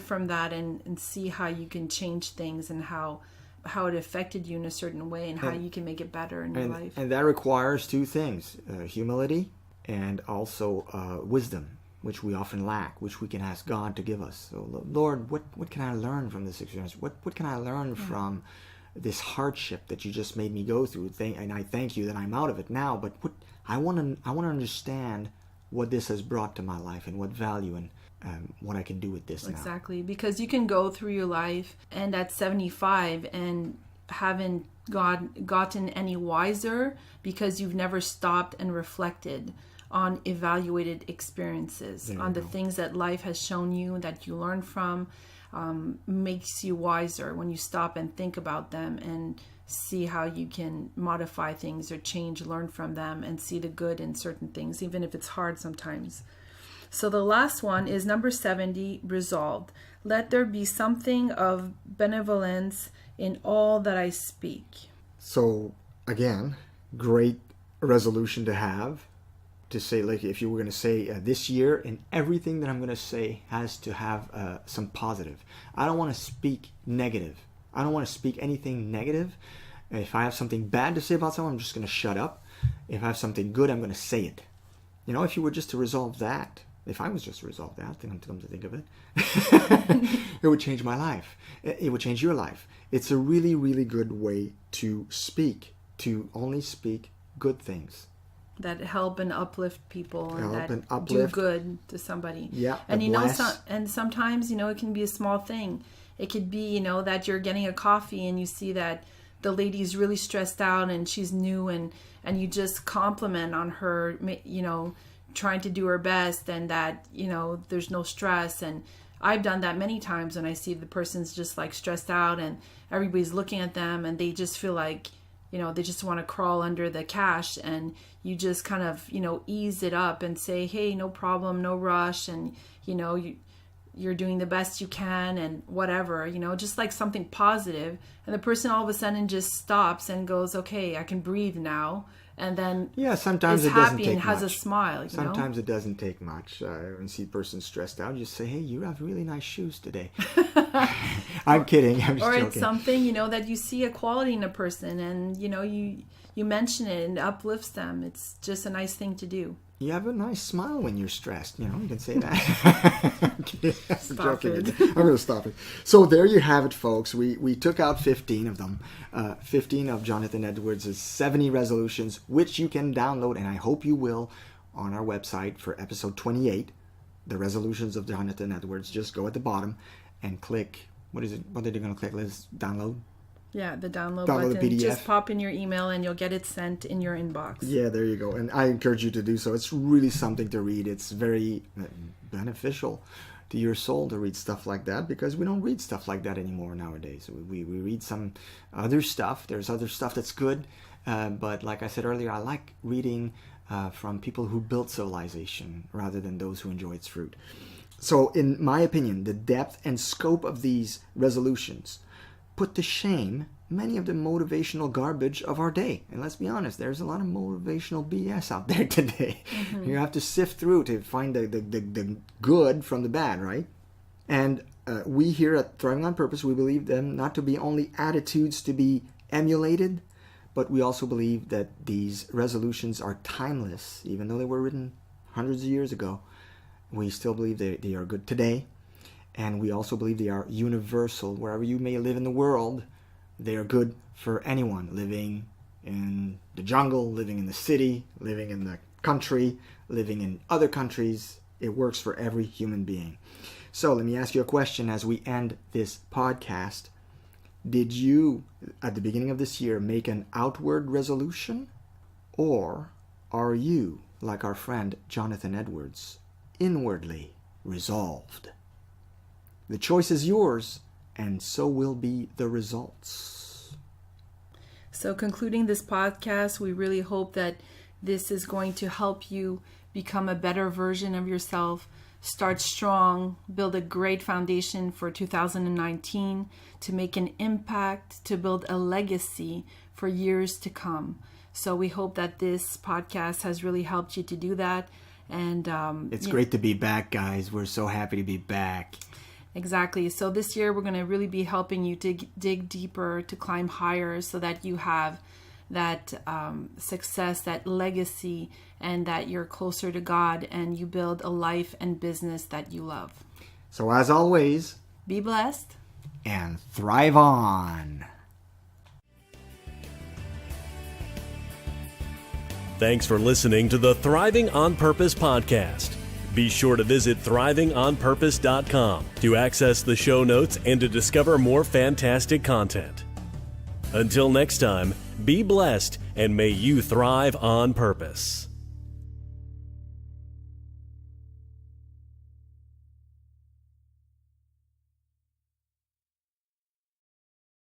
from that and see how you can change things and how it affected you in a certain way and how you can make it better in your life. And that requires two things, humility and also wisdom, which we often lack, which we can ask God to give us. So, Lord, what can I learn from this experience? What can I learn from this hardship that you just made me go through? And I thank you that I'm out of it now, but I want to understand what this has brought to my life and what value and what I can do with this now. Exactly, because you can go through your life and at 75 and haven't gotten any wiser because you've never stopped and reflected on evaluated experiences, on the things that life has shown you that you learn from, makes you wiser when you stop and think about them and see how you can modify things or change, learn from them, and see the good in certain things, even if it's hard sometimes. So the last one is number 70, resolved. Let there be something of benevolence in all that I speak. So again, great resolution to have, to say, like, if you were going to say this year, and everything that I'm going to say has to have some positive. I don't want to speak negative. I don't want to speak anything negative. If I have something bad to say about someone, I'm just going to shut up. If I have something good, I'm going to say it. If you were just to resolve that, if I was just to resolve that, then I'm come to think of it, it would change my life. It would change your life. It's a really, really good way to speak, to only speak good things. That help and uplift people and uplift. Do good to somebody. Yeah, and and sometimes it can be a small thing. It could be that you're getting a coffee and you see that the lady's really stressed out and she's new and you just compliment on her, trying to do her best and that there's no stress. And I've done that many times when I see the person's just like stressed out and everybody's looking at them and they just feel like they just want to crawl under the cash, and you just kind of ease it up and say, hey, no problem, no rush, and you're doing the best you can and whatever, just like something positive. And the person all of a sudden just stops and goes, okay, I can breathe now. and then sometimes is it doesn't happy take and has a much. smile. Sometimes it doesn't take much. When you see a person stressed out, just say, "Hey, you have really nice shoes today." I'm kidding. I'm just or joking. It's something that you see a quality in a person, and you mention it and it uplifts them. It's just a nice thing to do. You have a nice smile when you're stressed. You can say that. I'm joking. I'm going to stop it. So there you have it, folks. We took out 15 of them. 15 of Jonathan Edwards' 70 resolutions, which you can download, and I hope you will, on our website for episode 28, the resolutions of Jonathan Edwards. Just go at the bottom and click. What is it? What are they going to click? Let's download. Yeah, the download the button. PDF. Just pop in your email and you'll get it sent in your inbox. Yeah, there you go. And I encourage you to do so. It's really something to read. It's very beneficial to your soul to read stuff like that, because we don't read stuff like that anymore nowadays. We read some other stuff. There's other stuff that's good. But like I said earlier, I like reading from people who built civilization rather than those who enjoy its fruit. So in my opinion, the depth and scope of these resolutions put to shame many of the motivational garbage of our day. And let's be honest, there's a lot of motivational BS out there today. Mm-hmm. You have to sift through to find the good from the bad, right? And we here at Thriving on Purpose, we believe them not to be only attitudes to be emulated, but we also believe that these resolutions are timeless. Even though they were written hundreds of years ago, we still believe they are good today. And we also believe they are universal. Wherever you may live in the world, they are good for anyone living in the jungle, living in the city, living in the country, living in other countries. It works for every human being. So let me ask you a question as we end this podcast. Did you, at the beginning of this year, make an outward resolution? Or are you, like our friend Jonathan Edwards, inwardly resolved? The choice is yours, and so will be the results. So concluding this podcast, we really hope that this is going to help you become a better version of yourself, start strong, build a great foundation for 2019, to make an impact, to build a legacy for years to come. So we hope that this podcast has really helped you to do that. And it's great to be back, guys. We're so happy to be back. Exactly. So this year we're going to really be helping you to dig deeper, to climb higher, so that you have that success, that legacy, and that you're closer to God and you build a life and business that you love. So as always, be blessed and thrive on. Thanks for listening to the Thriving on Purpose podcast. Be sure to visit thrivingonpurpose.com to access the show notes and to discover more fantastic content. Until next time, be blessed and may you thrive on purpose.